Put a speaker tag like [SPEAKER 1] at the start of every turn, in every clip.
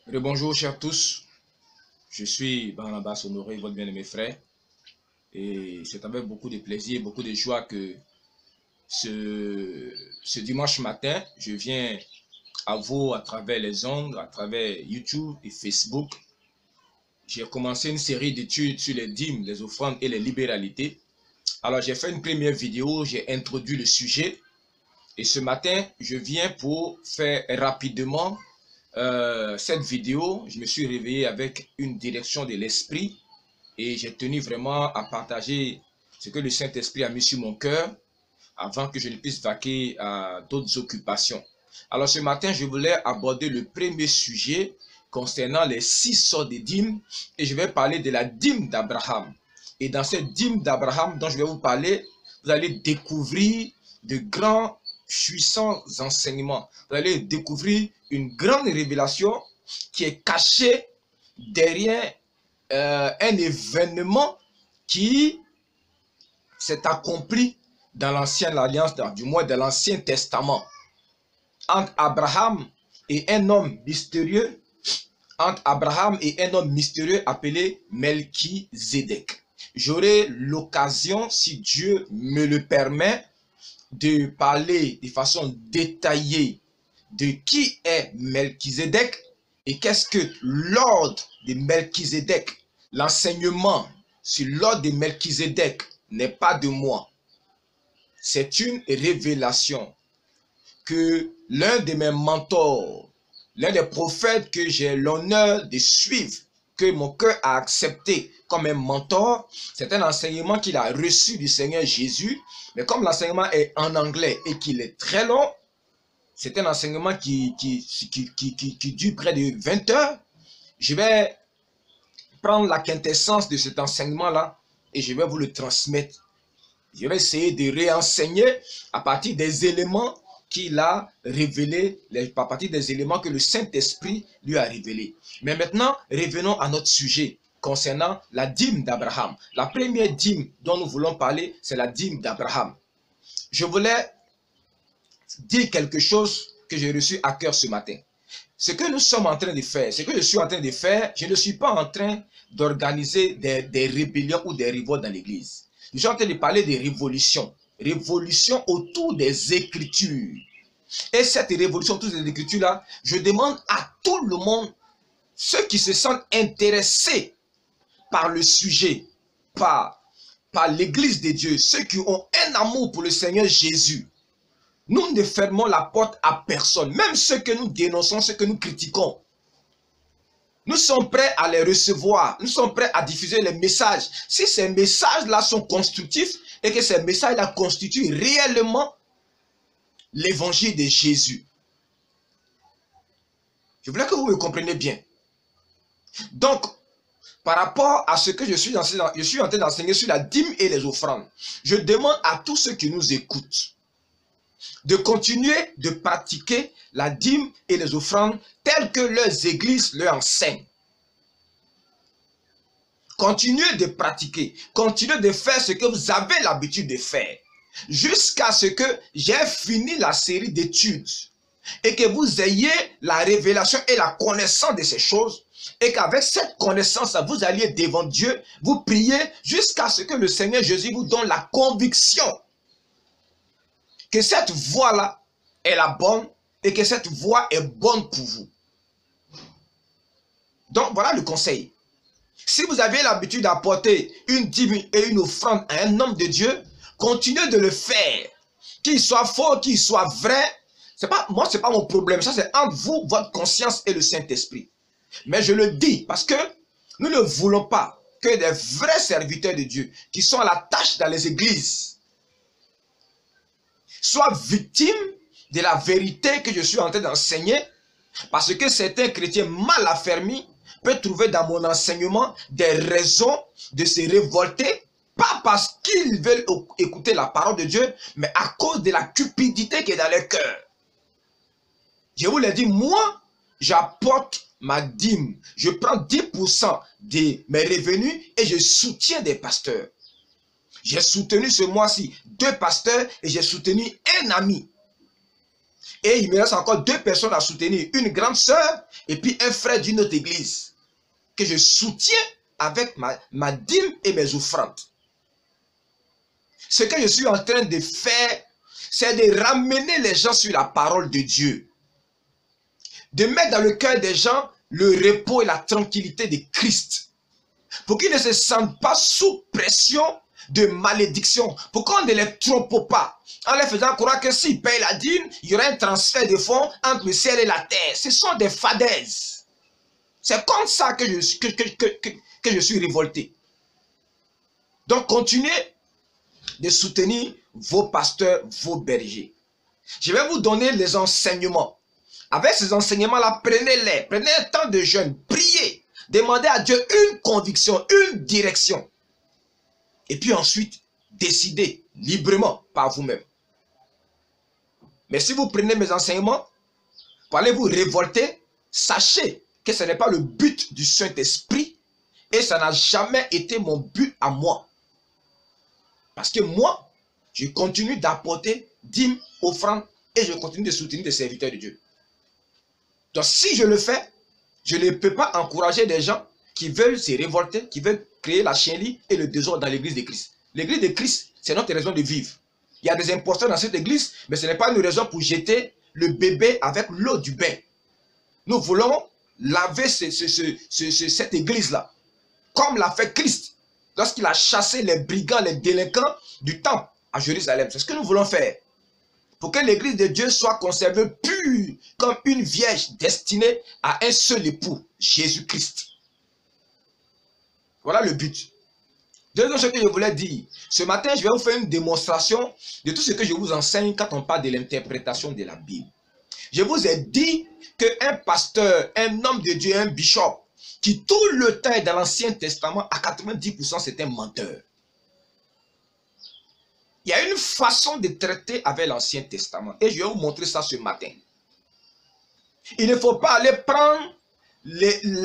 [SPEAKER 1] Bonjour chers tous, je suis Barnabas Honoré, votre bien-aimé frère, et c'est avec beaucoup de plaisir, beaucoup de joie que ce dimanche matin, je viens à vous à travers les ondes, à travers YouTube et Facebook. J'ai commencé une série d'études sur les dîmes, les offrandes et les libéralités. Alors j'ai fait une première vidéo, j'ai introduit le sujet, et ce matin, je viens pour faire rapidement cette vidéo. Je me suis réveillé avec une direction de l'esprit et j'ai tenu vraiment à partager ce que le Saint-Esprit a mis sur mon cœur avant que je ne puisse vaquer à d'autres occupations. Alors ce matin, je voulais aborder le premier sujet concernant les 6 sortes de dîmes et je vais parler de la dîme d'Abraham. Et dans cette dîme d'Abraham dont je vais vous parler, vous allez découvrir de grands puissants enseignements. Vous allez découvrir une grande révélation qui est cachée derrière un événement qui s'est accompli dans l'ancienne alliance, du moins dans l'Ancien Testament, entre Abraham et un homme mystérieux, appelé Melchizedek. J'aurai l'occasion, si Dieu me le permet, de parler de façon détaillée de qui est Melchizedek et qu'est-ce que l'ordre de Melchizedek. L'enseignement sur l'ordre de Melchizedek n'est pas de moi. C'est une révélation que l'un de mes mentors, l'un des prophètes que j'ai l'honneur de suivre, que mon cœur a accepté comme un mentor, c'est un enseignement qu'il a reçu du Seigneur Jésus. Mais comme l'enseignement est en anglais et qu'il est très long, c'est un enseignement qui dure près de 20 heures. Je vais prendre la quintessence de cet enseignement-là et je vais vous le transmettre. Je vais essayer de réenseigner à partir des éléments qu'il a révélés, à partir des éléments que le Saint-Esprit lui a révélés. Mais maintenant, revenons à notre sujet concernant la dîme d'Abraham. La première dîme dont nous voulons parler, c'est la dîme d'Abraham. Je voulais dire quelque chose que j'ai reçu à cœur ce matin. Ce que nous sommes en train de faire, ce que je suis en train de faire, je ne suis pas en train d'organiser des rébellions ou des révoltes dans l'église. Je suis en train de parler de révolution. Révolution autour des Écritures. Et cette révolution autour des Écritures-là, je demande à tout le monde, ceux qui se sentent intéressés par le sujet, par l'église de Dieu, ceux qui ont un amour pour le Seigneur Jésus, nous ne fermons la porte à personne, même ceux que nous dénonçons, ceux que nous critiquons. Nous sommes prêts à les recevoir, nous sommes prêts à diffuser les messages. Si ces messages-là sont constructifs et que ces messages-là constituent réellement l'évangile de Jésus. Je voulais que vous me compreniez bien. Donc, par rapport à ce que je suis en train d'enseigner sur la dîme et les offrandes, je demande à tous ceux qui nous écoutent de continuer de pratiquer la dîme et les offrandes telles que leurs églises leur enseignent. Continuez de pratiquer, continuez de faire ce que vous avez l'habitude de faire, jusqu'à ce que j'ai fini la série d'études et que vous ayez la révélation et la connaissance de ces choses, et qu'avec cette connaissance, vous alliez devant Dieu, vous priez jusqu'à ce que le Seigneur Jésus vous donne la conviction que cette voie-là est la bonne et que cette voie est bonne pour vous. Donc, voilà le conseil. Si vous avez l'habitude d'apporter une dîme et une offrande à un homme de Dieu, continuez de le faire. Qu'il soit faux, qu'il soit vrai, moi, ce n'est pas mon problème. Ça, c'est entre vous, votre conscience et le Saint-Esprit. Mais je le dis parce que nous ne voulons pas que des vrais serviteurs de Dieu qui sont à la tâche dans les églises soient victimes de la vérité que je suis en train d'enseigner, parce que certains chrétiens mal affermis peuvent trouver dans mon enseignement des raisons de se révolter, pas parce qu'ils veulent écouter la parole de Dieu, mais à cause de la cupidité qui est dans leur cœur. Je vous l'ai dit, moi, j'apporte ma dîme. Je prends 10% de mes revenus et je soutiens des pasteurs. J'ai soutenu ce mois-ci 2 pasteurs et j'ai soutenu un ami. Et il me reste encore 2 personnes à soutenir. Une grande sœur et puis un frère d'une autre église. Que je soutiens avec ma dîme et mes offrandes. Ce que je suis en train de faire, c'est de ramener les gens sur la parole de Dieu. De mettre dans le cœur des gens le repos et la tranquillité de Christ. Pour qu'ils ne se sentent pas sous pression de malédiction. Pour qu'on ne les trompe pas. En les faisant croire que s'ils payent la dîme, il y aura un transfert de fonds entre le ciel et la terre. Ce sont des fadaises. C'est comme ça que je suis révolté. Donc continuez de soutenir vos pasteurs, vos bergers. Je vais vous donner les enseignements. Avec ces enseignements-là, prenez-les. Prenez un temps de jeûne. Priez. Demandez à Dieu une conviction, une direction. Et puis ensuite, décidez librement par vous-même. Mais si vous prenez mes enseignements, pour aller vous révolter, sachez que ce n'est pas le but du Saint-Esprit et ça n'a jamais été mon but à moi. Parce que moi, je continue d'apporter dîmes, offrandes et je continue de soutenir des serviteurs de Dieu. Donc si je le fais, je ne peux pas encourager des gens qui veulent se révolter, qui veulent créer la chienlit et le désordre dans l'église de Christ. L'église de Christ, c'est notre raison de vivre. Il y a des imposteurs dans cette église, mais ce n'est pas une raison pour jeter le bébé avec l'eau du bain. Nous voulons laver cette église-là, comme l'a fait Christ, lorsqu'il a chassé les brigands, les délinquants du temple à Jérusalem. C'est ce que nous voulons faire. Pour que l'église de Dieu soit conservée pure, comme une vierge destinée à un seul époux, Jésus-Christ. Voilà le but. Deuxième chose que je voulais dire, ce matin, je vais vous faire une démonstration de tout ce que je vous enseigne quand on parle de l'interprétation de la Bible. Je vous ai dit qu'un pasteur, un homme de Dieu, un bishop, qui tout le temps est dans l'Ancien Testament, à 90% c'est un menteur. Il y a une façon de traiter avec l'Ancien Testament. Et je vais vous montrer ça ce matin. Il ne faut pas aller prendre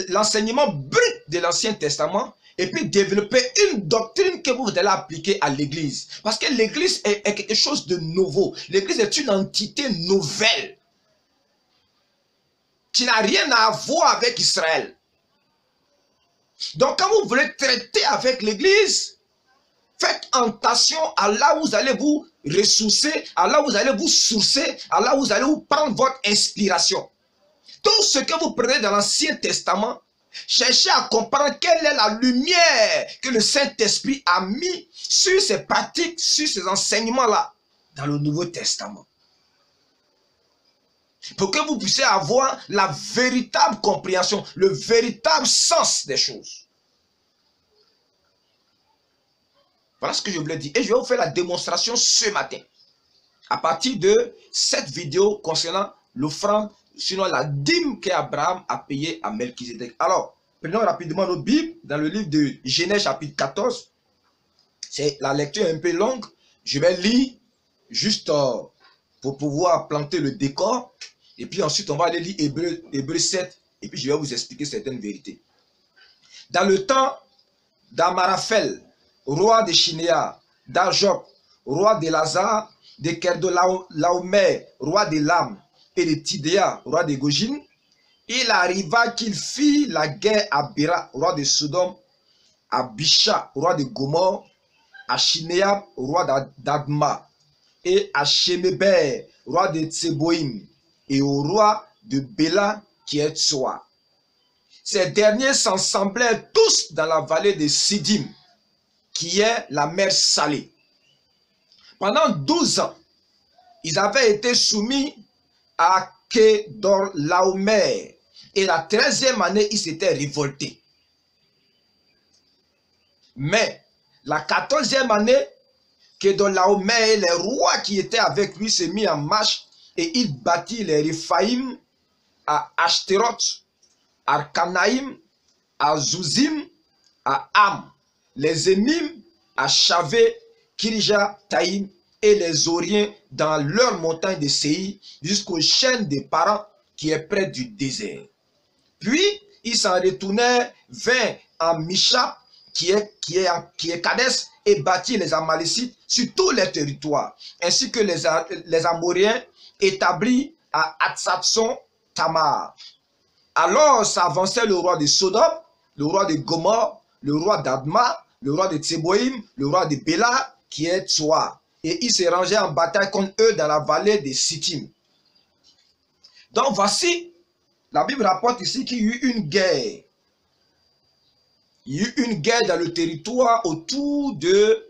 [SPEAKER 1] l'enseignement brut de l'Ancien Testament et puis développer une doctrine que vous allez appliquer à l'Église. Parce que l'Église est quelque chose de nouveau. L'Église est une entité nouvelle qui n'a rien à voir avec Israël. Donc quand vous voulez traiter avec l'Église, faites attention à là où vous allez vous ressourcer, à là où vous allez vous sourcer, à là où vous allez vous prendre votre inspiration. Tout ce que vous prenez dans l'Ancien Testament, cherchez à comprendre quelle est la lumière que le Saint-Esprit a mis sur ces pratiques, sur ces enseignements-là, dans le Nouveau Testament. Pour que vous puissiez avoir la véritable compréhension, le véritable sens des choses. Voilà ce que je voulais dire. Et je vais vous faire la démonstration ce matin. À partir de cette vidéo concernant l'offrande, sinon la dîme qu'Abraham a payée à Melchizedek. Alors, prenons rapidement nos Bibles dans le livre de Genèse chapitre 14. C'est la lecture un peu longue. Je vais lire juste pour pouvoir planter le décor. Et puis ensuite, on va aller lire Hébreux 7. Et puis je vais vous expliquer certaines vérités. Dans le temps d'Amaraphel, roi de Shinéa, d'Arjok, roi de Lazare, de Kerdolaomer, roi de Lam, et de Tidéa, roi de Gojin, il arriva qu'il fit la guerre à Béra, roi de Sodome, à Bisha, roi de Gomorre, à Shinéa, roi d'Adma, et à Shemeber, roi de Tseboïm, et au roi de Béla, qui est Tsoa. Ces derniers s'assemblèrent tous dans la vallée de Sidim, qui est la mer Salée. Pendant 12 ans, ils avaient été soumis à Kedorlaomer. Et la 13e année, ils s'étaient révoltés. Mais la 14e année, Kedorlaomer et les rois qui étaient avec lui se mis en marche et il bâtit les Réphaïm à Ashtaroth, à Arcanaïm, à Zouzim, à Am, les Émim à Chavé, Kirja, Taïm et les Oriens dans leur montagne de Séir jusqu'aux chaînes des parents qui est près du désert. Puis ils s'en retournèrent vers Misha qui est Kadès et bâtit les Amalécites sur tous les territoires, ainsi que les Amoréens établis à Hatzatson Tamar. Alors s'avançait le roi de Sodome, le roi de Gomorre, le roi d'Adma, le roi de Tseboïm, le roi de Béla, qui est Tsoa. Et il s'est rangé en bataille contre eux dans la vallée de Sittim. Donc voici, la Bible rapporte ici qu'il y a eu une guerre. Il y a eu une guerre dans le territoire autour de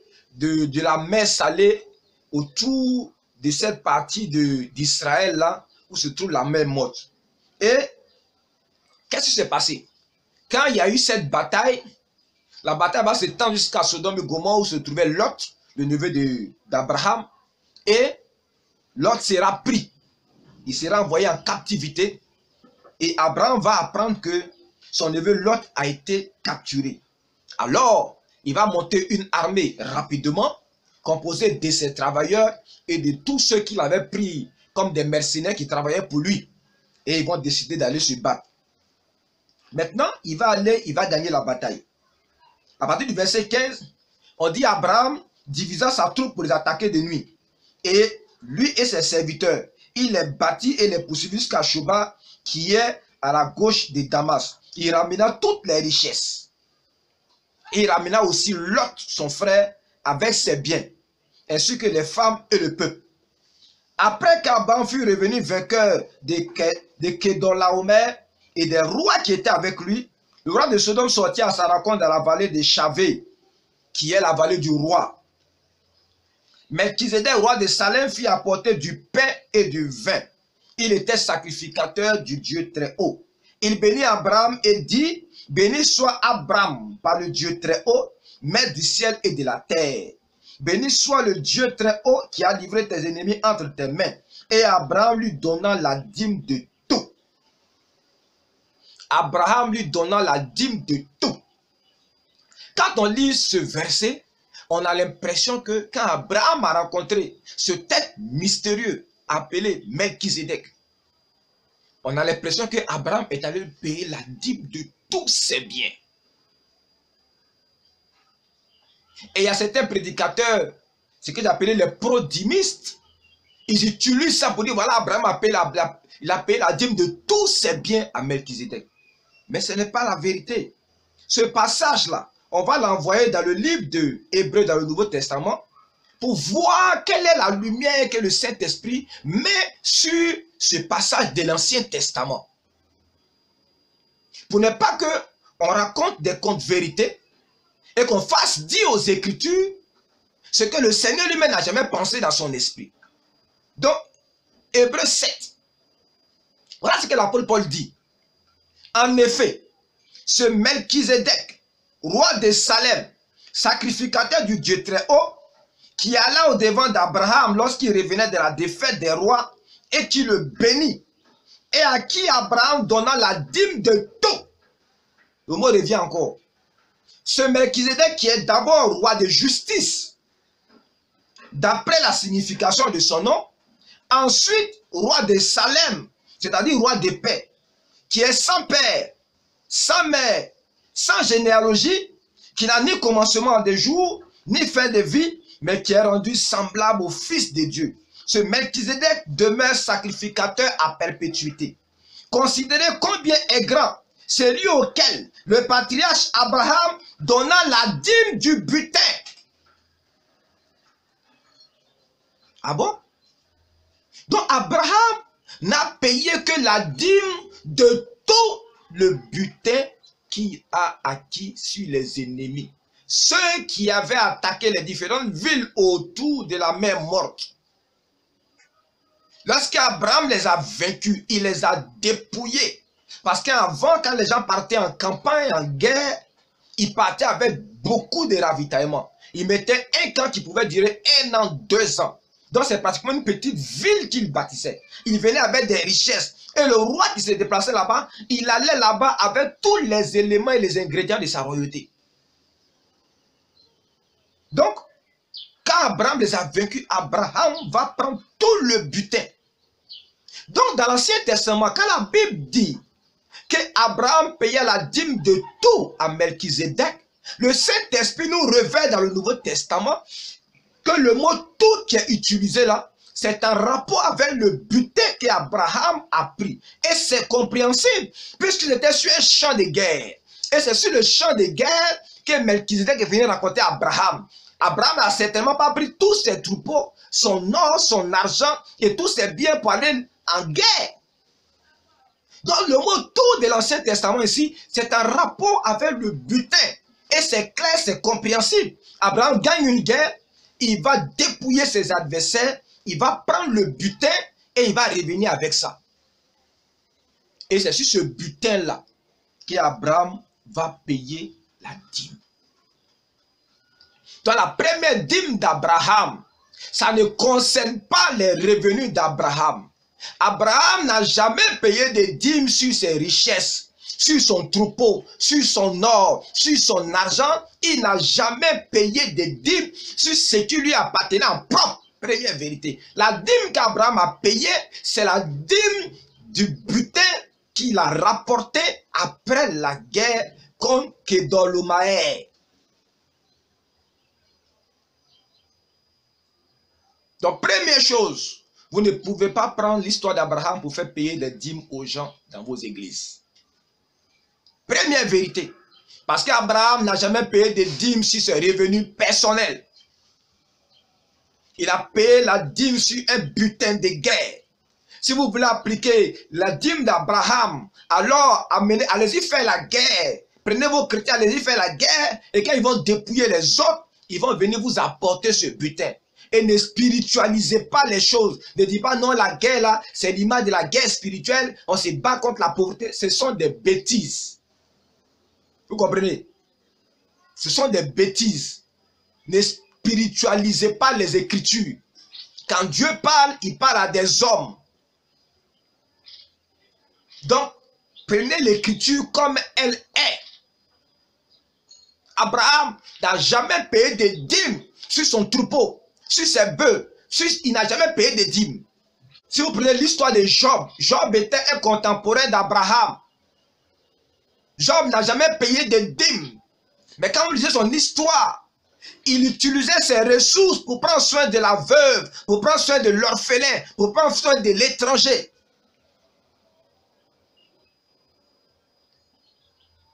[SPEAKER 1] la mer Salée, autour de cette partie d'Israël là, où se trouve la mer Morte. Et qu'est-ce qui s'est passé? Quand il y a eu cette bataille, la bataille va s'étendre jusqu'à Sodome et Gomorre où se trouvait Lot, le neveu d'Abraham. Et Lot sera pris. Il sera envoyé en captivité. Et Abraham va apprendre que son neveu Lot a été capturé. Alors, il va monter une armée rapidement, composée de ses travailleurs et de tous ceux qu'il avait pris comme des mercenaires qui travaillaient pour lui. Et ils vont décider d'aller se battre. Maintenant, il va gagner la bataille. À partir du verset 15, on dit Abraham divisa sa troupe pour les attaquer de nuit. Et lui et ses serviteurs, il les battit et les poursuivit jusqu'à Shoba, qui est à la gauche de Damas. Il ramena toutes les richesses. Et il ramena aussi Lot, son frère, avec ses biens, ainsi que les femmes et le peuple. Après qu'Abraham fut revenu vainqueur de Kedorlaomer et des rois qui étaient avec lui, le roi de Sodome sortit à sa rencontre dans la vallée de Chavé, qui est la vallée du roi. Melchizedek, roi de Salem, fit apporter du pain et du vin. Il était sacrificateur du Dieu très haut. Il bénit Abraham et dit, béni soit Abraham par le Dieu très haut, maître du ciel et de la terre. Béni soit le Dieu très haut qui a livré tes ennemis entre tes mains. Et Abraham lui donna la dîme de tout. Abraham lui donna la dîme de tout. Quand on lit ce verset, on a l'impression que quand Abraham a rencontré ce tête mystérieux appelé Melchizedek, on a l'impression que Abraham est allé payer la dîme de tous ses biens. Et il y a certains prédicateurs, ce que j'appelais les prodimistes, ils utilisent ça pour dire, voilà, Abraham a payé la dîme de tous ses biens à Melchizedek. Mais ce n'est pas la vérité. Ce passage-là, on va l'envoyer dans le livre de Hébreux, dans le Nouveau Testament, pour voir quelle est la lumière que le Saint-Esprit met sur ce passage de l'Ancien Testament. Pour ne pas qu'on raconte des contes vérités et qu'on fasse dire aux Écritures ce que le Seigneur lui-même n'a jamais pensé dans son esprit. Donc, Hébreux 7. Voilà ce que l'apôtre Paul dit. En effet, ce Melchizedek, roi de Salem, sacrificateur du Dieu très haut, qui alla au devant d'Abraham lorsqu'il revenait de la défaite des rois et qui le bénit, et à qui Abraham donna la dîme de tout. Le mot revient encore. Ce Melchizedek qui est d'abord roi de justice, d'après la signification de son nom, ensuite roi de Salem, c'est-à-dire roi de paix, qui est sans père, sans mère, sans généalogie, qui n'a ni commencement de jour, ni fin de vie, mais qui est rendu semblable au Fils de Dieu. Ce Melchizedek demeure sacrificateur à perpétuité. Considérez combien est grand celui auquel le patriarche Abraham donna la dîme du butin. Ah bon? Donc Abraham n'a payé que la dîme de tout le butin qu'il a acquis sur les ennemis. Ceux qui avaient attaqué les différentes villes autour de la mer Morte. Lorsqu'Abraham les a vaincus, il les a dépouillés. Parce qu'avant, quand les gens partaient en campagne, en guerre, ils partaient avec beaucoup de ravitaillement. Ils mettaient un camp qui pouvait durer 1 an, 2 ans. Donc c'est pratiquement une petite ville qu'ils bâtissaient. Ils venaient avec des richesses. Et le roi qui se déplaçait là-bas, il allait là-bas avec tous les éléments et les ingrédients de sa royauté. Donc, quand Abraham les a vaincus, Abraham va prendre tout le butin. Donc, dans l'Ancien Testament, quand la Bible dit qu'Abraham payait la dîme de tout à Melchizedek, le Saint-Esprit nous révèle dans le Nouveau Testament que le mot « tout » qui est utilisé là, c'est un rapport avec le butin qu'Abraham a pris. Et c'est compréhensible, puisqu'il était sur un champ de guerre. Et c'est sur le champ de guerre que Melchizedek est venu raconter à Abraham. Abraham n'a certainement pas pris tous ses troupeaux, son or, son argent et tous ses biens pour aller en guerre. Donc le mot tout de l'Ancien Testament ici, c'est un rapport avec le butin. Et c'est clair, c'est compréhensible. Abraham gagne une guerre, il va dépouiller ses adversaires, il va prendre le butin et il va revenir avec ça. Et c'est sur ce butin-là qu'Abraham va payer la dîme. Dans la première dîme d'Abraham, ça ne concerne pas les revenus d'Abraham. Abraham n'a jamais payé de dîmes sur ses richesses, sur son troupeau, sur son or, sur son argent. Il n'a jamais payé de dîmes sur ce qui lui appartenait en propre. Première vérité. La dîme qu'Abraham a payée, c'est la dîme du butin qu'il a rapporté après la guerre contre Kedorlaomer. Donc, première chose, vous ne pouvez pas prendre l'histoire d'Abraham pour faire payer les dîmes aux gens dans vos églises. Première vérité. Parce qu'Abraham n'a jamais payé de dîmes sur ses revenus personnels. Il a payé la dîme sur un butin de guerre. Si vous voulez appliquer la dîme d'Abraham, alors allez-y faire la guerre. Prenez vos chrétiens, allez-y faire la guerre. Et quand ils vont dépouiller les autres, ils vont venir vous apporter ce butin. Et ne spiritualisez pas les choses. Ne dites pas non, la guerre là, c'est l'image de la guerre spirituelle. On se bat contre la pauvreté. Ce sont des bêtises. Vous comprenez? Ce sont des bêtises. Ne spiritualisez pas les Écritures. Quand Dieu parle, il parle à des hommes. Donc, prenez l'Écriture comme elle est. Abraham n'a jamais payé de dîmes sur son troupeau, sur ses bœufs. Il n'a jamais payé de dîmes. Si vous prenez l'histoire de Job, Job était un contemporain d'Abraham. Job n'a jamais payé de dîmes. Mais quand vous lisez son histoire, il utilisait ses ressources pour prendre soin de la veuve, pour prendre soin de l'orphelin, pour prendre soin de l'étranger.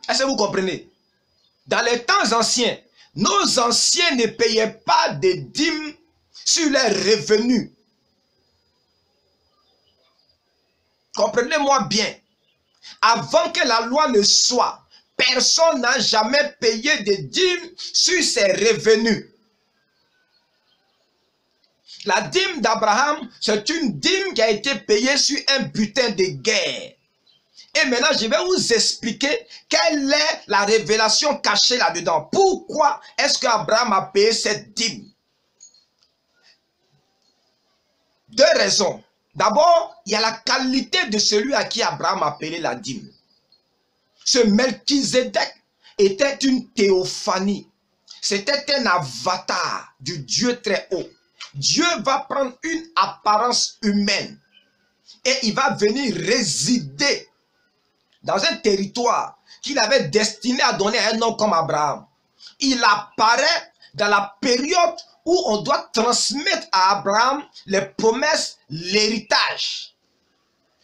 [SPEAKER 1] Est-ce que vous comprenez? Dans les temps anciens, nos anciens ne payaient pas de dîmes sur leurs revenus. Comprenez-moi bien. Avant que la loi ne soit, personne n'a jamais payé de dîmes sur ses revenus. La dîme d'Abraham, c'est une dîme qui a été payée sur un butin de guerre. Et maintenant, je vais vous expliquer quelle est la révélation cachée là-dedans. Pourquoi est-ce qu'Abraham a payé cette dîme? Deux raisons. D'abord, il y a la qualité de celui à qui Abraham a payé la dîme. Ce Melchizedek était une théophanie. C'était un avatar du Dieu très haut. Dieu va prendre une apparence humaine et il va venir résider dans un territoire qu'il avait destiné à donner à un homme comme Abraham. Il apparaît dans la période où on doit transmettre à Abraham les promesses, l'héritage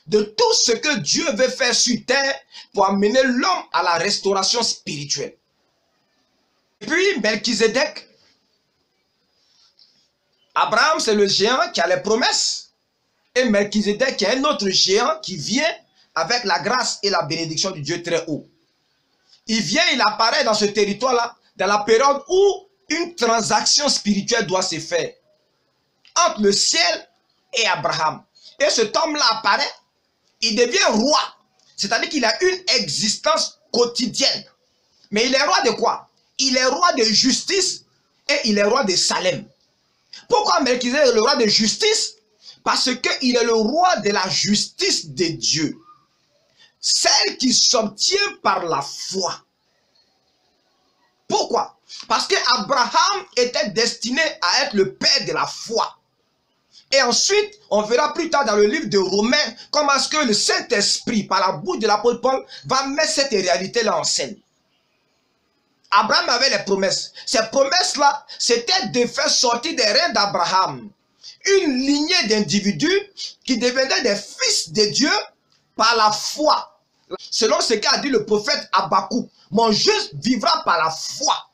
[SPEAKER 1] de tout ce que Dieu veut faire sur terre pour amener l'homme à la restauration spirituelle. Et puis Melchizedek, Abraham c'est le géant qui a les promesses et Melchizedek est un autre géant qui vient avec la grâce et la bénédiction du Dieu très haut. Il vient, il apparaît dans ce territoire-là, dans la période où une transaction spirituelle doit se faire entre le ciel et Abraham. Et cet homme-là apparaît, il devient roi. C'est-à-dire qu'il a une existence quotidienne. Mais il est roi de quoi? Il est roi de justice et il est roi de Salem. Pourquoi Melchizedek est le roi de justice? Parce qu'il est le roi de la justice de Dieu. Celle qui s'obtient par la foi. Pourquoi? Parce qu'Abraham était destiné à être le père de la foi. Et ensuite, on verra plus tard dans le livre de Romains comment est-ce que le Saint-Esprit, par la bouche de l'apôtre Paul, va mettre cette réalité-là en scène. Abraham avait les promesses. Ces promesses-là, c'était de faire sortir des reins d'Abraham une lignée d'individus qui devenaient des fils de Dieu par la foi. Selon ce qu'a dit le prophète Habakkuk, mon juste vivra par la foi.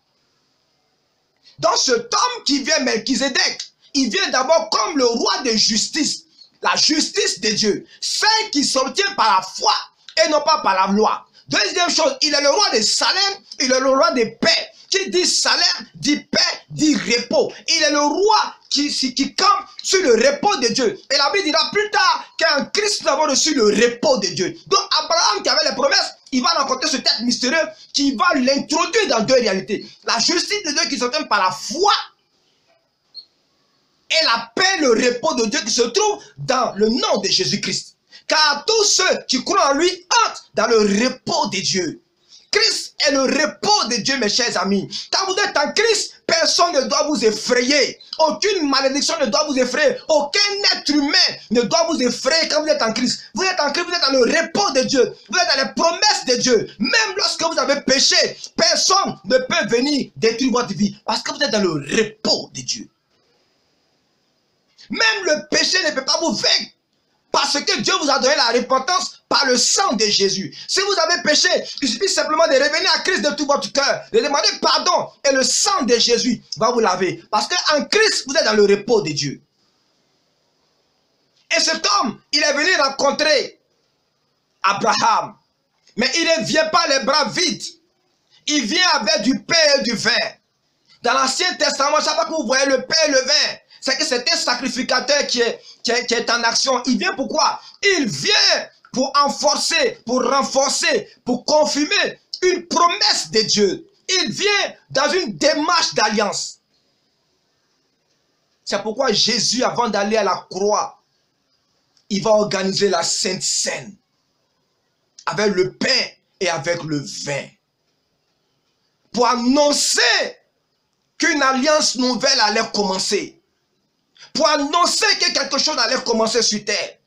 [SPEAKER 1] Donc cet homme qui vient, Melchizedek, il vient d'abord comme le roi de justice, la justice de Dieu, celle qui s'obtient par la foi et non pas par la loi. Deuxième chose, il est le roi de Salem, il est le roi de paix. Qui dit Salem, dit paix, dit repos. Il est le roi qui campe sur le repos de Dieu. Et la Bible dira plus tard qu'un Christ n'a reçu le repos de Dieu. Donc Abraham qui avait les promesses, il va rencontrer ce texte mystérieux qui va l'introduire dans deux réalités. La justice de Dieu qui s'obtient par la foi et la paix, le repos de Dieu qui se trouve dans le nom de Jésus-Christ. Car tous ceux qui croient en lui entrent dans le repos de Dieu. Christ est le repos de Dieu, mes chers amis. Quand vous êtes en Christ, personne ne doit vous effrayer. Aucune malédiction ne doit vous effrayer. Aucun être humain ne doit vous effrayer quand vous êtes en Christ. Vous êtes en Christ, vous êtes dans le repos de Dieu. Vous êtes dans les promesses de Dieu. Même lorsque vous avez péché, personne ne peut venir détruire votre vie. Parce que vous êtes dans le repos de Dieu. Même le péché ne peut pas vous vaincre. Parce que Dieu vous a donné la repentance par le sang de Jésus. Si vous avez péché, il suffit simplement de revenir à Christ de tout votre cœur, de demander pardon et le sang de Jésus va vous laver. Parce qu'en Christ, vous êtes dans le repos de Dieu. Et cet homme, il est venu rencontrer Abraham. Mais il ne vient pas les bras vides. Il vient avec du pain et du vin. Dans l'Ancien Testament, chaque fois que vous voyez le pain et le vin, c'est que c'est un sacrificateur qui est en action. Il vient pourquoi? Il vient pour renforcer, pour confirmer une promesse de Dieu. Il vient dans une démarche d'alliance. C'est pourquoi Jésus, avant d'aller à la croix, il va organiser la Sainte Seine avec le pain et avec le vin. Pour annoncer qu'une alliance nouvelle allait commencer. Pour annoncer que quelque chose allait commencer sur terre.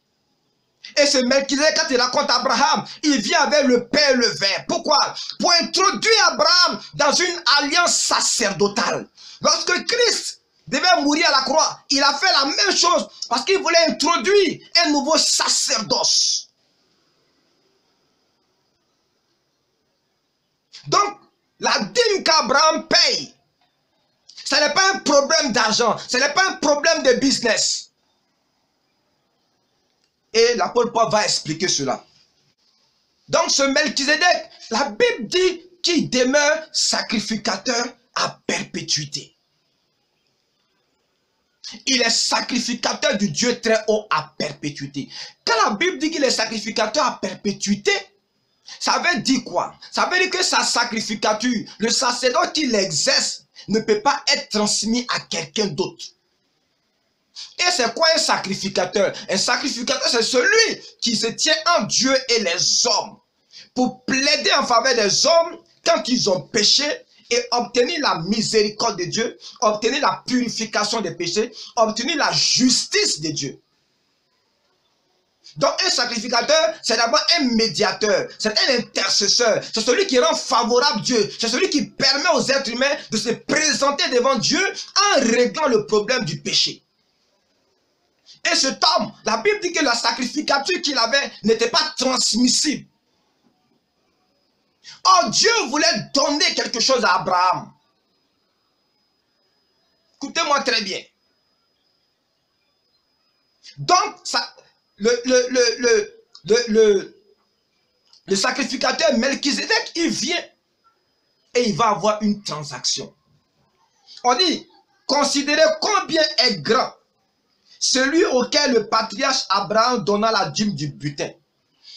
[SPEAKER 1] Et ce Melchizedek, quand il raconte Abraham, il vient avec le pain et le vin. Pourquoi? Pour introduire Abraham dans une alliance sacerdotale. Lorsque Christ devait mourir à la croix, il a fait la même chose parce qu'il voulait introduire un nouveau sacerdoce. Donc, la dîme qu'Abraham paye, ce n'est pas un problème d'argent, ce n'est pas un problème de business. Et l'apôtre Paul va expliquer cela. Donc ce Melchizedek, la Bible dit qu'il demeure sacrificateur à perpétuité. Il est sacrificateur du Dieu très haut à perpétuité. Quand la Bible dit qu'il est sacrificateur à perpétuité, ça veut dire quoi? Ça veut dire que sa sacrificature, le sacerdoce qu'il exerce, ne peut pas être transmis à quelqu'un d'autre. Et c'est quoi un sacrificateur? Un sacrificateur, c'est celui qui se tient entre Dieu et les hommes pour plaider en faveur des hommes quand ils ont péché et obtenir la miséricorde de Dieu, obtenir la purification des péchés, obtenir la justice de Dieu. Donc un sacrificateur, c'est d'abord un médiateur, c'est un intercesseur, c'est celui qui rend favorable Dieu, c'est celui qui permet aux êtres humains de se présenter devant Dieu en réglant le problème du péché. Et cet homme, la Bible dit que la sacrificature qu'il avait n'était pas transmissible. Or Dieu voulait donner quelque chose à Abraham. Écoutez-moi très bien. Donc, ça... Le sacrificateur Melchizedek, il vient et il va avoir une transaction. On dit, considérez combien est grand celui auquel le patriarche Abraham donna la dîme du butin.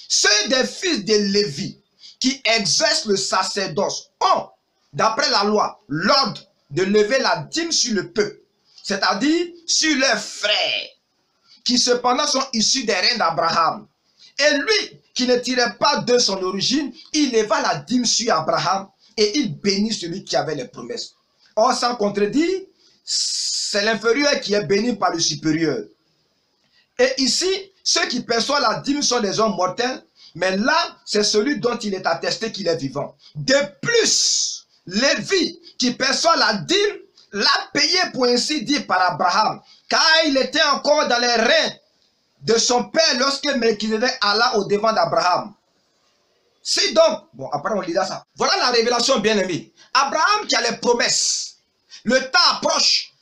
[SPEAKER 1] Ceux des fils de Lévi qui exercent le sacerdoce ont, d'après la loi, l'ordre de lever la dîme sur le peuple, c'est-à-dire sur leurs frères, qui cependant sont issus des reins d'Abraham. Et lui, qui ne tirait pas de son origine, il leva la dîme sur Abraham et il bénit celui qui avait les promesses. Or, sans contredire, c'est l'inférieur qui est béni par le supérieur. Et ici, ceux qui perçoivent la dîme sont des hommes mortels, mais là, c'est celui dont il est attesté qu'il est vivant. De plus, Lévi, qui perçoit la dîme,
[SPEAKER 2] l'a payé pour ainsi dire par Abraham, car il était encore dans les reins de son père lorsque Melchizedek alla au devant d'Abraham. Si donc, bon après on lira ça. Voilà la révélation bien aimée. Abraham qui a les promesses. Le temps approche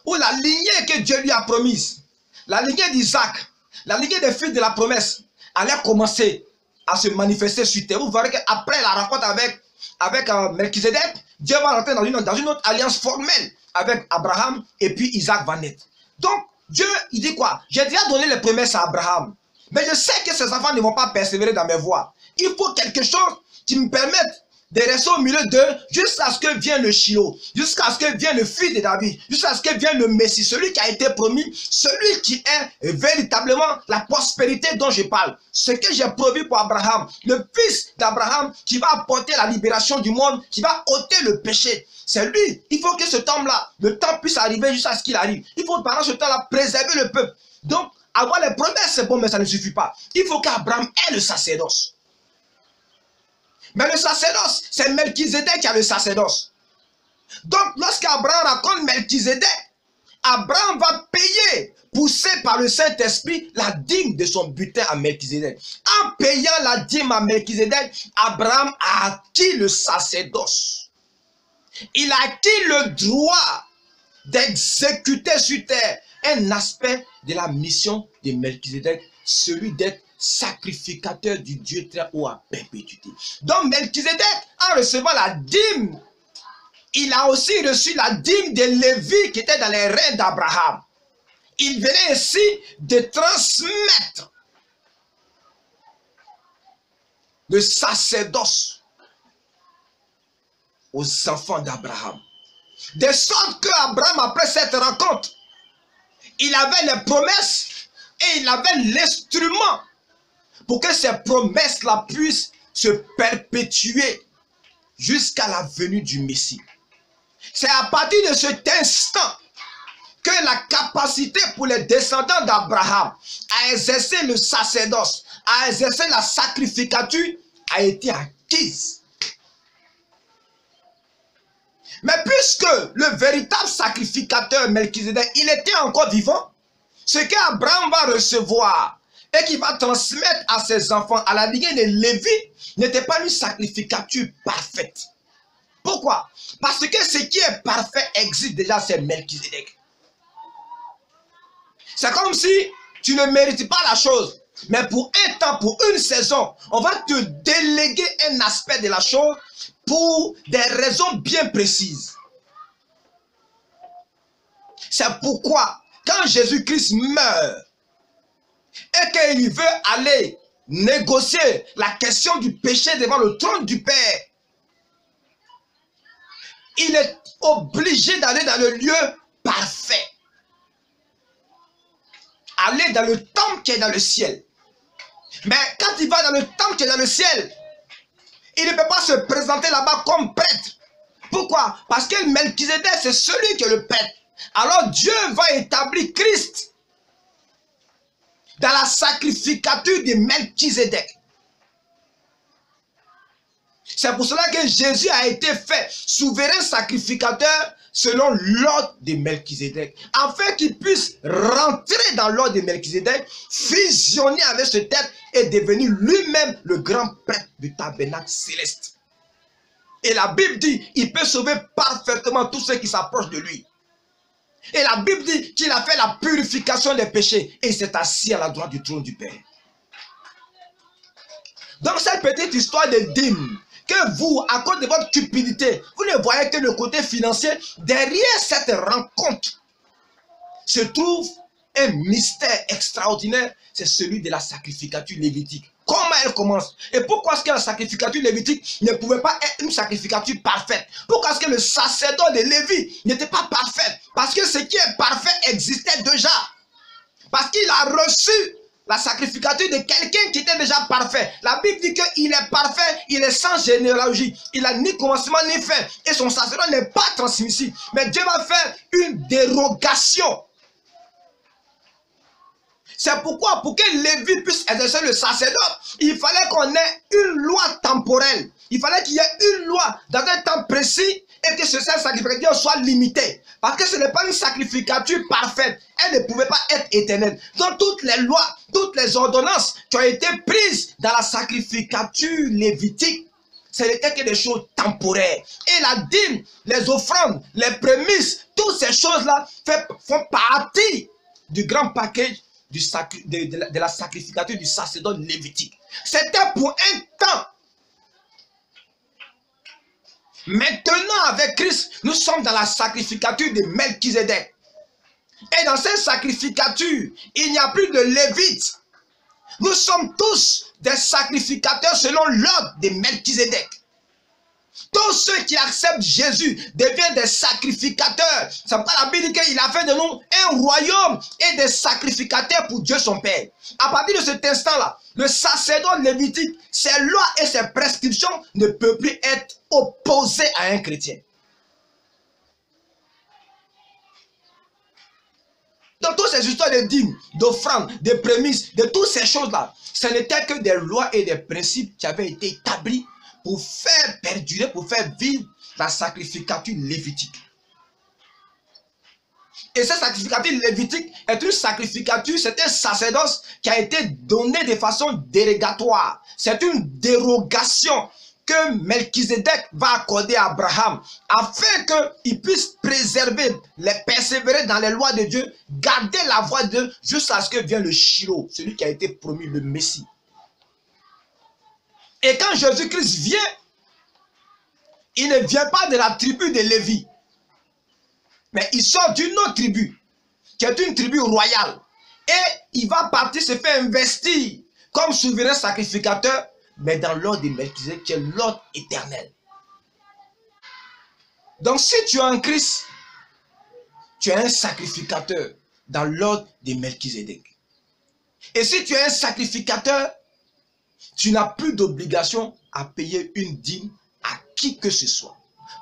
[SPEAKER 2] où la lignée que Dieu lui a promise, la lignée d'Isaac, la lignée des fils de la promesse, allait commencer à se manifester sur terre. Vous verrez qu'après la rencontre avec Melchizedek, Dieu va rentrer dans une autre alliance formelle avec Abraham et puis Isaac va naître. Donc, Dieu, il dit quoi? J'ai déjà donné les promesses à Abraham, mais je sais que ses enfants ne vont pas persévérer dans mes voies. Il faut quelque chose qui me permette de rester au milieu d'eux jusqu'à ce que vienne le Shiloh, jusqu'à ce que vienne le fils de David, jusqu'à ce que vienne le Messie, celui qui a été promis, celui qui est véritablement la prospérité dont je parle. Ce que j'ai promis pour Abraham, le fils d'Abraham qui va apporter la libération du monde, qui va ôter le péché. C'est lui. Il faut que ce temps-là, le temps puisse arriver jusqu'à ce qu'il arrive. Il faut pendant ce temps-là préserver le peuple. Donc, avoir les promesses, c'est bon, mais ça ne suffit pas. Il faut qu'Abraham ait le sacerdoce. Mais le sacerdoce, c'est Melchizedek qui a le sacerdoce. Donc, lorsqu'Abraham raconte Melchizedek, Abraham va payer, poussé par le Saint-Esprit, la dîme de son butin à Melchizedek. En payant la dîme à Melchizedek, Abraham a acquis le sacerdoce. Il a acquis le droit d'exécuter sur terre un aspect de la mission de Melchizedek, celui d'être sacrificateur du Dieu très haut à perpétuité. Donc Melchizedek, en recevant la dîme, il a aussi reçu la dîme de Lévi qui était dans les reins d'Abraham. Il venait ici de transmettre le sacerdoce aux enfants d'Abraham. De sorte que Abraham, après cette rencontre, il avait les promesses et il avait l'instrument pour que ces promesses-là puissent se perpétuer jusqu'à la venue du Messie. C'est à partir de cet instant que la capacité pour les descendants d'Abraham à exercer le sacerdoce, à exercer la sacrificature, a été acquise. Mais puisque le véritable sacrificateur Melchizedek, il était encore vivant, ce qu'Abraham va recevoir et qu'il va transmettre à ses enfants, à la lignée de Lévi, n'était pas une sacrificature parfaite. Pourquoi? Parce que ce qui est parfait existe déjà, c'est Melchizedek. C'est comme si tu ne mérites pas la chose, mais pour un temps, pour une saison, on va te déléguer un aspect de la chose pour des raisons bien précises. C'est pourquoi, quand Jésus-Christ meurt et qu'il veut aller négocier la question du péché devant le trône du Père, il est obligé d'aller dans le lieu parfait. Aller dans le temple qui est dans le ciel. Mais quand il va dans le temple qui est dans le ciel, il ne peut pas se présenter là-bas comme prêtre. Pourquoi? Parce que Melchizedek, c'est celui qui est le prêtre. Alors Dieu va établir Christ dans la sacrificature de Melchizedek. C'est pour cela que Jésus a été fait souverain sacrificateur selon l'ordre de Melchizedek, afin qu'il puisse rentrer dans l'ordre de Melchizedek, fusionner avec ce tête et devenir lui-même le grand prêtre du tabernacle céleste. Et la Bible dit, il peut sauver parfaitement tous ceux qui s'approchent de lui. Et la Bible dit qu'il a fait la purification des péchés et s'est assis à la droite du trône du Père. Donc cette petite histoire de dîme, que vous, à cause de votre cupidité, vous ne voyez que le côté financier, derrière cette rencontre se trouve un mystère extraordinaire, c'est celui de la sacrificature lévitique. Comment elle commence? Et pourquoi est-ce que la sacrificature lévitique ne pouvait pas être une sacrificature parfaite? Pourquoi est-ce que le sacerdoce de Lévi n'était pas parfait? Parce que ce qui est parfait existait déjà. Parce qu'il a reçu la sacrificature de quelqu'un qui était déjà parfait. La Bible dit qu'il est parfait, il est sans généalogie. Il n'a ni commencement ni fin. Et son sacerdoce n'est pas transmissible. Mais Dieu va faire une dérogation. C'est pourquoi, pour que Lévi puisse exercer le sacerdoce, il fallait qu'on ait une loi temporelle. Il fallait qu'il y ait une loi dans un temps précis et que ce sacrificature soit limité. Parce que ce n'est pas une sacrificature parfaite. Elle ne pouvait pas être éternelle. Donc toutes les lois, toutes les ordonnances qui ont été prises dans la sacrificature lévitique, ce n'était que des choses temporaires. Et la dîme, les offrandes, les prémices, toutes ces choses-là font partie du grand package de la sacrificature du sacerdoce lévitique. C'était pour un temps. Maintenant, avec Christ, nous sommes dans la sacrificature de Melchizedek. Et dans cette sacrificature, il n'y a plus de Lévites. Nous sommes tous des sacrificateurs selon l'ordre de Melchizedek. Tous ceux qui acceptent Jésus deviennent des sacrificateurs. C'est pas la Bible qu'il a fait de nous un royaume et des sacrificateurs pour Dieu son Père. À partir de cet instant-là, le sacerdoce lévitique, ses lois et ses prescriptions ne peuvent plus être opposées à un chrétien. Dans toutes ces histoires de dîmes, d'offrandes, de prémices, de toutes ces choses-là, ce n'était que des lois et des principes qui avaient été établis pour faire perdurer, pour faire vivre la sacrificature lévitique. Et cette sacrificature lévitique est une sacrificature, c'est un sacerdoce qui a été donné de façon dérogatoire. C'est une dérogation que Melchizedek va accorder à Abraham afin qu'il puisse préserver, persévérer dans les lois de Dieu, garder la voie de Dieu jusqu'à ce que vienne le Shiloh, celui qui a été promis, le Messie. Et quand Jésus-Christ vient, il ne vient pas de la tribu de Lévi, mais il sort d'une autre tribu, qui est une tribu royale. Et il va partir se faire investir comme souverain sacrificateur, mais dans l'ordre de Melchizedek, qui est l'ordre éternel. Donc si tu es en Christ, tu es un sacrificateur dans l'ordre de Melchizedek. Et si tu es un sacrificateur, tu n'as plus d'obligation à payer une dîme à qui que ce soit.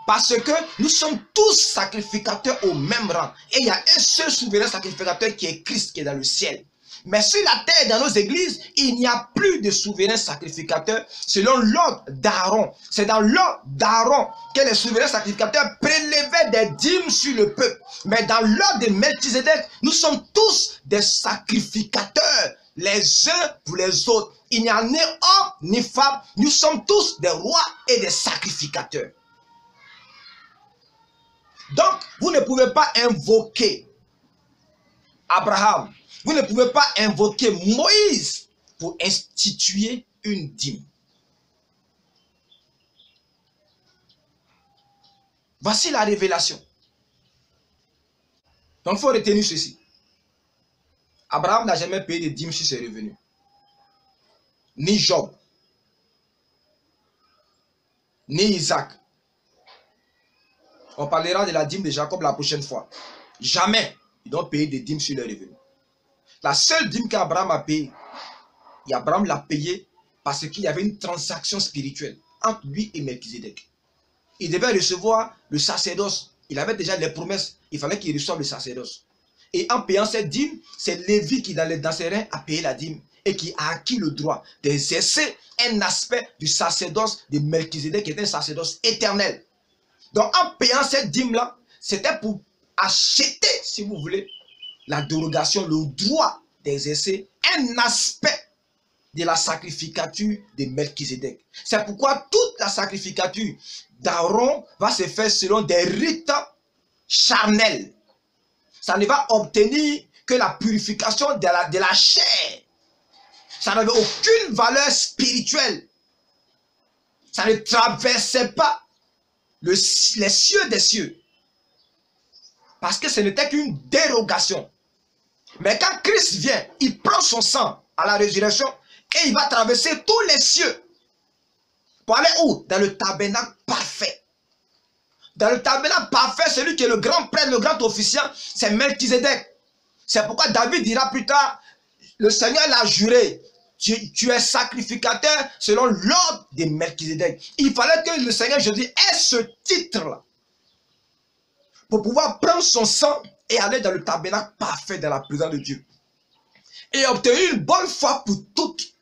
[SPEAKER 2] Parce que nous sommes tous sacrificateurs au même rang. Et il y a un seul souverain sacrificateur qui est Christ, qui est dans le ciel. Mais sur la terre, dans nos églises, il n'y a plus de souverain sacrificateur selon l'ordre d'Aaron. C'est dans l'ordre d'Aaron que les souverains sacrificateurs prélevaient des dîmes sur le peuple. Mais dans l'ordre de Melchizedek, nous sommes tous des sacrificateurs, les uns pour les autres. Il n'y a ni homme ni femme, nous sommes tous des rois et des sacrificateurs. Donc, vous ne pouvez pas invoquer Abraham, vous ne pouvez pas invoquer Moïse pour instituer une dîme. Voici la révélation. Donc, il faut retenir ceci. Abraham n'a jamais payé de dîme sur ses revenus. Ni Job, ni Isaac. On parlera de la dîme de Jacob la prochaine fois. Jamais ils doivent payer des dîmes sur leurs revenus. La seule dîme qu'Abraham a payée, et Abraham l'a payée parce qu'il y avait une transaction spirituelle entre lui et Melchizedek. Il devait recevoir le sacerdoce. Il avait déjà les promesses. Il fallait qu'il reçoive le sacerdoce. Et en payant cette dîme, c'est Lévi qui dans ses reins a payé la dîme et qui a acquis le droit d'exercer un aspect du sacerdoce de Melchizedek qui est un sacerdoce éternel. Donc en payant cette dîme-là, c'était pour acheter, si vous voulez, la dérogation, le droit d'exercer un aspect de la sacrificature de Melchizedek. C'est pourquoi toute la sacrificature d'Aaron va se faire selon des rites charnels. Ça ne va obtenir que la purification de la chair. Ça n'avait aucune valeur spirituelle. Ça ne traversait pas les cieux des cieux. Parce que ce n'était qu'une dérogation. Mais quand Christ vient, il prend son sang à la résurrection et il va traverser tous les cieux. Pour aller où? Dans le tabernacle parfait. Dans le tabernacle parfait, celui qui est le grand prêtre, le grand officiant, c'est Melchizedek. C'est pourquoi David dira plus tard, le Seigneur l'a juré, tu es sacrificateur selon l'ordre de Melchizedek. Il fallait que le Seigneur Jésus ait ce titre-là pour pouvoir prendre son sang et aller dans le tabernacle parfait dans la présence de Dieu. Et obtenir une bonne fois pour toutes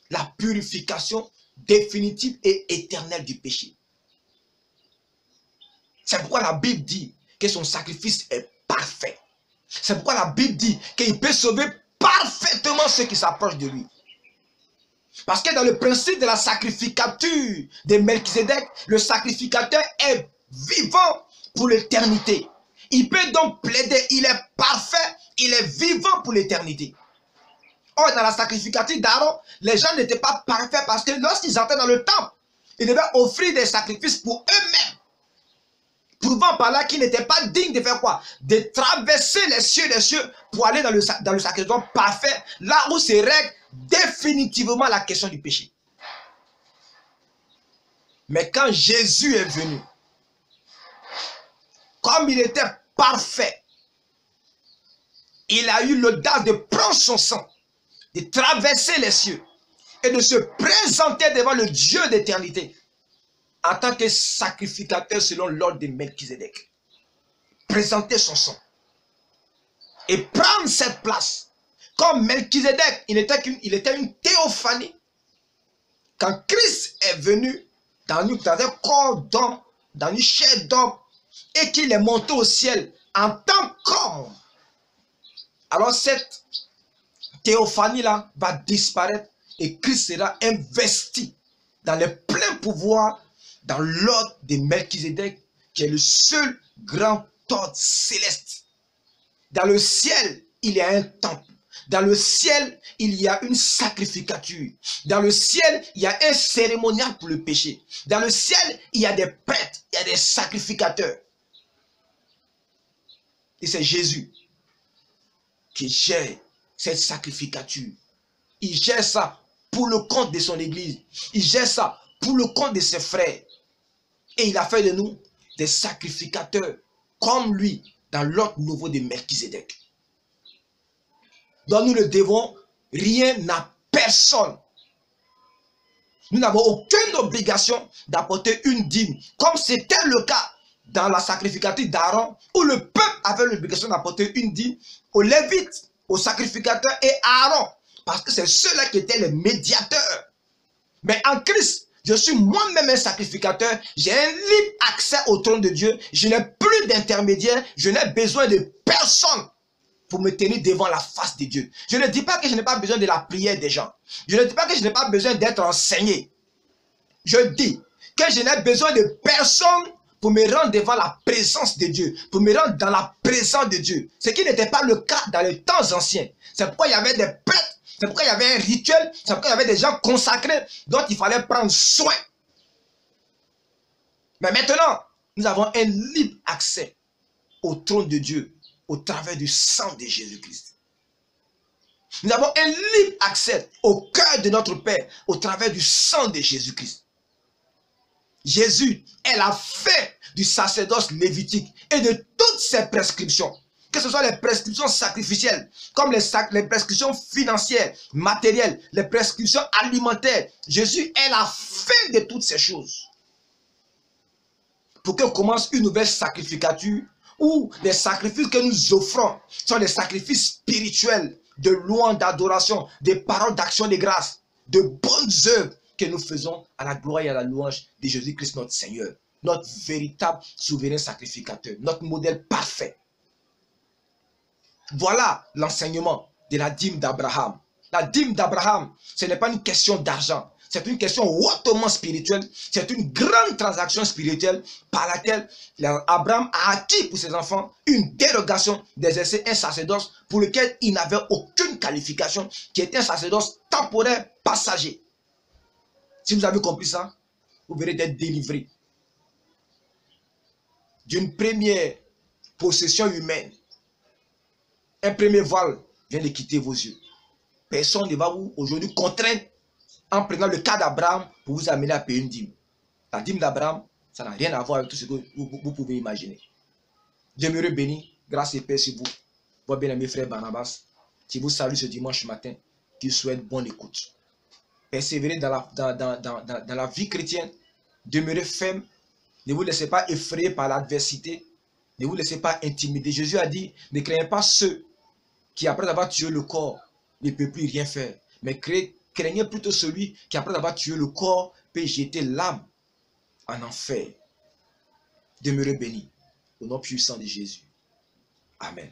[SPEAKER 2] la purification définitive et éternelle du péché.
[SPEAKER 1] C'est pourquoi la Bible dit que son sacrifice est parfait. C'est pourquoi la Bible dit qu'il peut sauver parfaitement ceux qui s'approchent de lui. Parce que dans le principe de la sacrificature de Melchizedek, le sacrificateur est vivant pour l'éternité. Il peut donc plaider, il est parfait, il est vivant pour l'éternité. Or, dans la sacrificature d'Aaron, les gens n'étaient pas parfaits parce que lorsqu'ils entraient dans le temple, ils devaient offrir des sacrifices pour eux-mêmes. Prouvant par là qu'ils n'étaient pas dignes de faire quoi? De traverser les cieux pour aller dans le sacrifice parfait, là où se règle définitivement la question du péché. Mais quand Jésus est venu, comme il était parfait, il a eu l'audace de prendre son sang, de traverser les cieux et de se présenter devant le Dieu d'éternité en tant que sacrificateur selon l'ordre de Melchizedek. Présenter son sang et prendre cette place. Comme Melchizedek, il était une théophanie. Quand Christ est venu dans un corps d'homme, dans une chair d'homme, et qu'il est monté au ciel en tant qu'homme, alors cette théophanie-là va disparaître et Christ sera investi dans le plein pouvoir, dans l'ordre de Melchizedek, qui est le seul grand ordre céleste. Dans le ciel, il y a un temple. Dans le ciel, il y a une sacrificature. Dans le ciel, il y a un cérémonial pour le péché. Dans le ciel, il y a des prêtres, il y a des sacrificateurs. Et c'est Jésus qui gère cette sacrificature. Il gère ça pour le compte de son église. Il gère ça pour le compte de ses frères. Et il a fait de nous des sacrificateurs comme lui dans l'ordre nouveau de Melchizedek. Donc nous ne devons rien à personne. Nous n'avons aucune obligation d'apporter une dîme, comme c'était le cas dans la sacrificature d'Aaron, où le peuple avait l'obligation d'apporter une dîme aux Lévites, aux sacrificateurs et à Aaron, parce que c'est ceux-là qui étaient les médiateurs. Mais en Christ, je suis moi-même un sacrificateur, j'ai un libre accès au trône de Dieu, je n'ai plus d'intermédiaire, je n'ai besoin de personne pour me tenir devant la face de Dieu. Je ne dis pas que je n'ai pas besoin de la prière des gens. Je ne dis pas que je n'ai pas besoin d'être enseigné. Je dis que je n'ai besoin de personne pour me rendre devant la présence de Dieu, pour me rendre dans la présence de Dieu. Ce qui n'était pas le cas dans les temps anciens. C'est pourquoi il y avait des prêtres, c'est pourquoi il y avait un rituel, c'est pourquoi il y avait des gens consacrés dont il fallait prendre soin. Mais maintenant, nous avons un libre accès au trône de Dieu au travers du sang de Jésus-Christ. Nous avons un libre accès au cœur de notre Père au travers du sang de Jésus-Christ. Jésus est la fin du sacerdoce lévitique et de toutes ses prescriptions. Que ce soit les prescriptions sacrificielles, comme les prescriptions financières, matérielles, les prescriptions alimentaires. Jésus est la fin de toutes ces choses. Pour que commence une nouvelle sacrificature, où les sacrifices que nous offrons sont des sacrifices spirituels, de louange, d'adoration, des paroles d'action de grâce, de bonnes œuvres que nous faisons à la gloire et à la louange de Jésus-Christ notre Seigneur, notre véritable souverain sacrificateur, notre modèle parfait. Voilà l'enseignement de la dîme d'Abraham. La dîme d'Abraham, ce n'est pas une question d'argent. C'est une question hautement spirituelle. C'est une grande transaction spirituelle par laquelle Abraham a acquis pour ses enfants une dérogation d'exercer un sacerdoce pour lequel il n'avait aucune qualification, qui était un sacerdoce temporaire, passager. Si vous avez compris ça, vous verrez d'être délivré d'une première possession humaine. Un premier voile vient de quitter vos yeux. Personne ne va vous aujourd'hui contraindre en prenant le cas d'Abraham pour vous amener à payer une dîme. La dîme d'Abraham, ça n'a rien à voir avec tout ce que vous pouvez imaginer. Dieu me béni, grâce et paix sur vous. Votre bien-aimé frère Barnabas, qui vous salue ce dimanche matin, qui souhaite bonne écoute. Persévérez dans la vie chrétienne, demeurez ferme, ne vous laissez pas effrayer par l'adversité, ne vous laissez pas intimider. Jésus a dit, ne craignez pas ceux qui après avoir tué le corps ne peuvent plus rien faire, mais craignez plutôt celui qui après avoir tué le corps peut jeter l'âme en enfer. Demeurez bénis. Au nom puissant de Jésus. Amen.